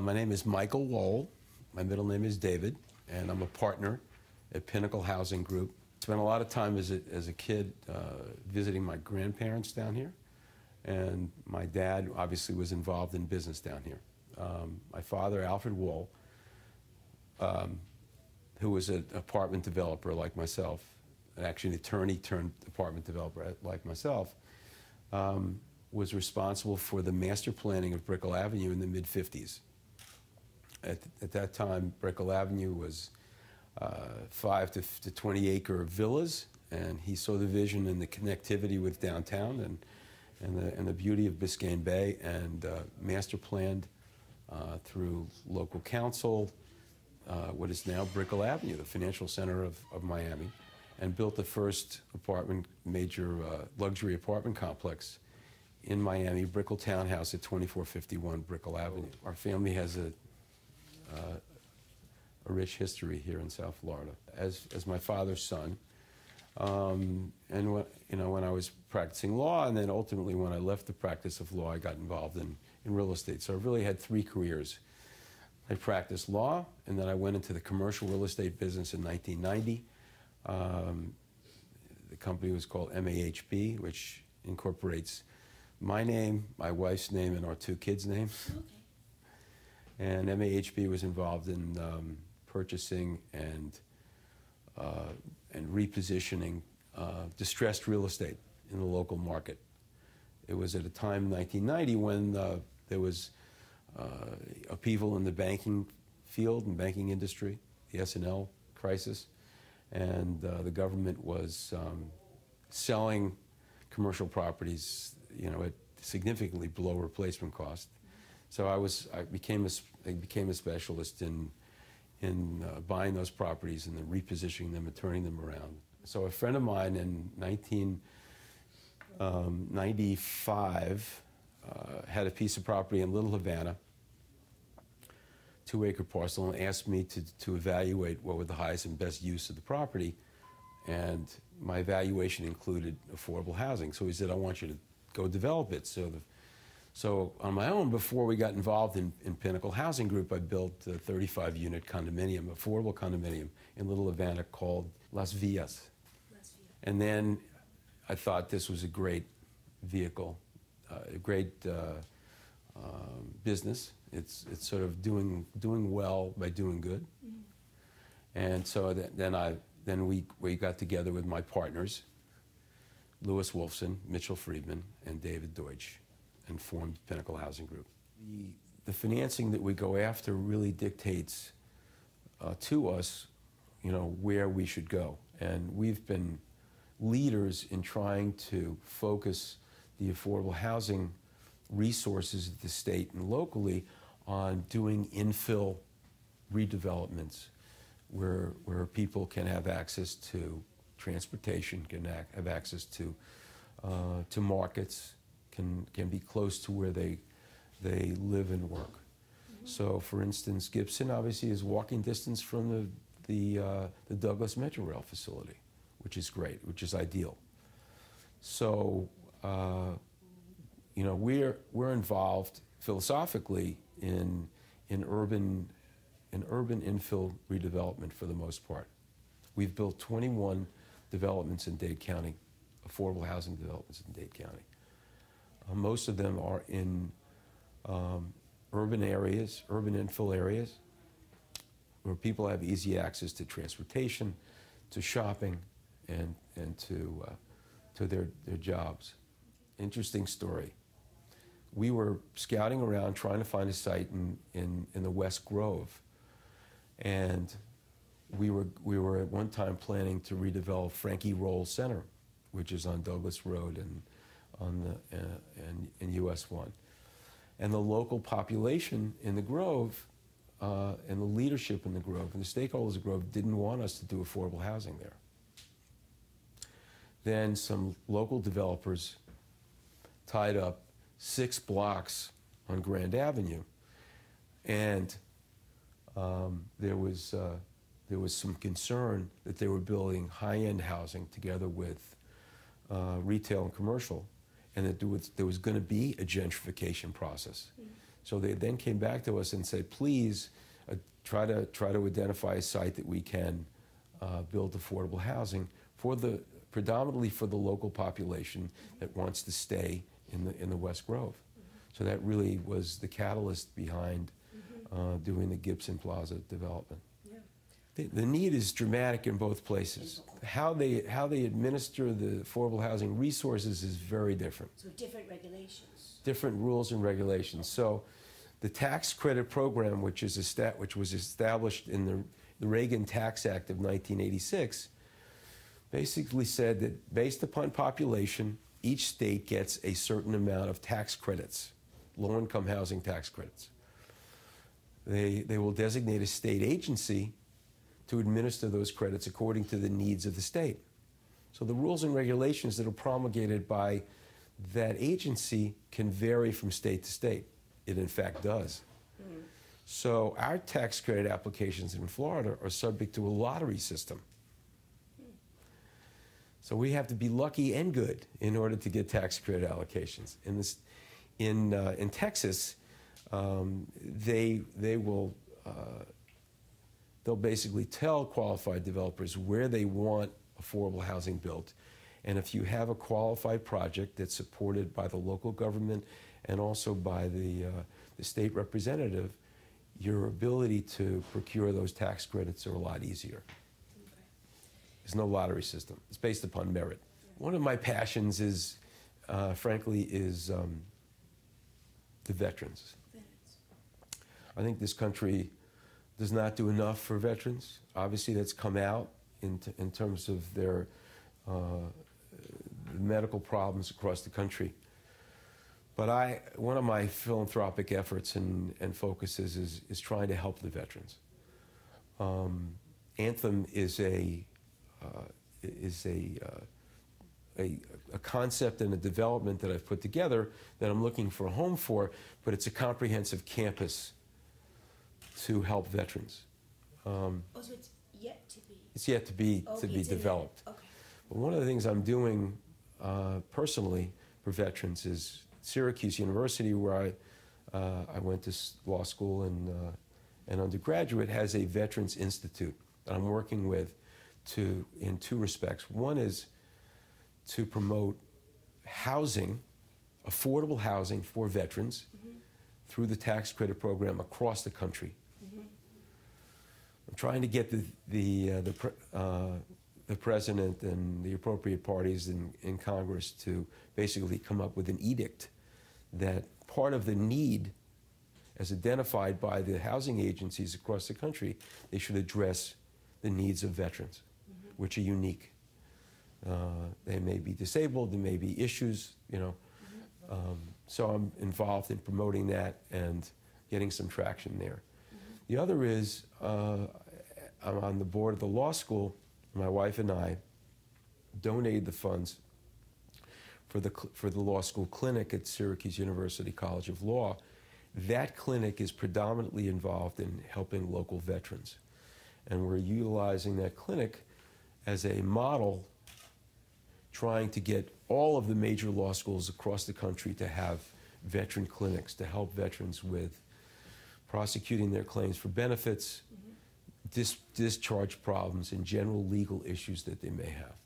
My name is Michael Wohl. My middle name is David, and I'm a partner at Pinnacle Housing Group. Spent a lot of time as a kid visiting my grandparents down here, and my dad obviously was involved in business down here. My father, Alfred Wohl, who was an apartment developer like myself, actually an attorney turned apartment developer like myself, was responsible for the master planning of Brickell Avenue in the mid-50s. At that time, Brickell Avenue was 5 to 20 acre villas, and he saw the vision and the connectivity with downtown and the beauty of Biscayne Bay, and master planned through local council what is now Brickell Avenue, the financial center of Miami, and built the first major luxury apartment complex in Miami, Brickell Townhouse at 2451 Brickell Avenue. Our family has a rich history here in South Florida. As my father's son, and when I was practicing law, and then ultimately when I left the practice of law, I got involved in real estate. So I really had 3 careers. I practiced law, and then I went into the commercial real estate business in 1990. The company was called MAHB, which incorporates my name, my wife's name, and our 2 kids' names. Okay. And MAHB was involved in purchasing and repositioning distressed real estate in the local market. It was at a time in 1990 when there was upheaval in the banking field and banking industry, the S&L crisis, and the government was selling commercial properties, at significantly below replacement cost. So I became a specialist in buying those properties and then repositioning them and turning them around. So a friend of mine in 1995 had a piece of property in Little Havana, 2-acre parcel, and asked me to evaluate what were the highest and best use of the property. And my evaluation included affordable housing. So he said, I want you to go develop it. So on my own, before we got involved in Pinnacle Housing Group, I built a 35-unit condominium, affordable condominium in Little Havana called Las Villas. And then I thought this was a great vehicle, a great business. It's sort of doing well by doing good. Mm-hmm. And so then we got together with my partners, Louis Wolfson, Mitchell Friedman, and David Deutsch, and formed Pinnacle Housing Group. The financing that we go after really dictates to us, where we should go. And we've been leaders in trying to focus the affordable housing resources of the state and locally on doing infill redevelopments where people can have access to transportation, can have access to markets, can be close to where they live and work. Mm-hmm. So, for instance, Gibson obviously is walking distance from the Douglas Metro Rail facility, which is great, which is ideal. So, we're involved philosophically in urban infill redevelopment for the most part. We've built 21 developments in Dade County, affordable housing developments in Dade County. Most of them are in urban areas, urban infill areas, where people have easy access to transportation, to shopping, and to their jobs. Interesting story. We were scouting around trying to find a site in the West Grove, and we were at one time planning to redevelop Frankie Roll Center, which is on Douglas Road and in US 1. And the local population in the Grove and the leadership in the Grove and the stakeholders of the Grove didn't want us to do affordable housing there. Then some local developers tied up 6 blocks on Grand Avenue, and there was some concern that they were building high-end housing together with retail and commercial, and that there was going to be a gentrification process. Mm-hmm. So they then came back to us and said, please try to identify a site that we can build affordable housing predominantly for the local population that wants to stay in the West Grove. So that really was the catalyst behind doing the Gibson Plaza development. The need is dramatic in both places. How they administer the affordable housing resources is very different. So different regulations. Different rules and regulations. So the tax credit program, which was established in the Reagan Tax Act of 1986, basically said that based upon population, each state gets a certain amount of tax credits, low-income housing tax credits. They will designate a state agency to administer those credits according to the needs of the state. So the rules and regulations that are promulgated by that agency can vary from state to state. It in fact does. So our tax credit applications in Florida are subject to a lottery system. So we have to be lucky and good in order to get tax credit allocations. In Texas, they'll basically tell qualified developers where they want affordable housing built. And if you have a qualified project that's supported by the local government and also by the state representative, your ability to procure those tax credits are a lot easier. Okay. There's no lottery system. It's based upon merit. One of my passions is, frankly, the veterans. I think this country does not do enough for veterans. Obviously, that's come out in terms of their medical problems across the country. But one of my philanthropic efforts and focuses is trying to help the veterans. Anthem is a concept and a development that I've put together that I'm looking for a home for, but it's a comprehensive campus to help veterans. So it's yet to be? It's yet to be developed. Okay. But one of the things I'm doing personally for veterans is Syracuse University, where I went to law school and undergraduate, has a Veterans Institute that I'm working with in two respects. One is to promote housing, affordable housing for veterans through the tax credit program across the country. I'm trying to get the president and the appropriate parties in Congress to basically come up with an edict that part of the need, as identified by the housing agencies across the country, they should address the needs of veterans, which are unique. They may be disabled, there may be issues, you know. So I'm involved in promoting that and getting some traction there. The other is, I'm on the board of the law school. My wife and I donated the funds for the law school clinic at Syracuse University College of Law. That clinic is predominantly involved in helping local veterans. And we're utilizing that clinic as a model, trying to get all of the major law schools across the country to have veteran clinics to help veterans with prosecuting their claims for benefits, discharge problems, and general legal issues that they may have.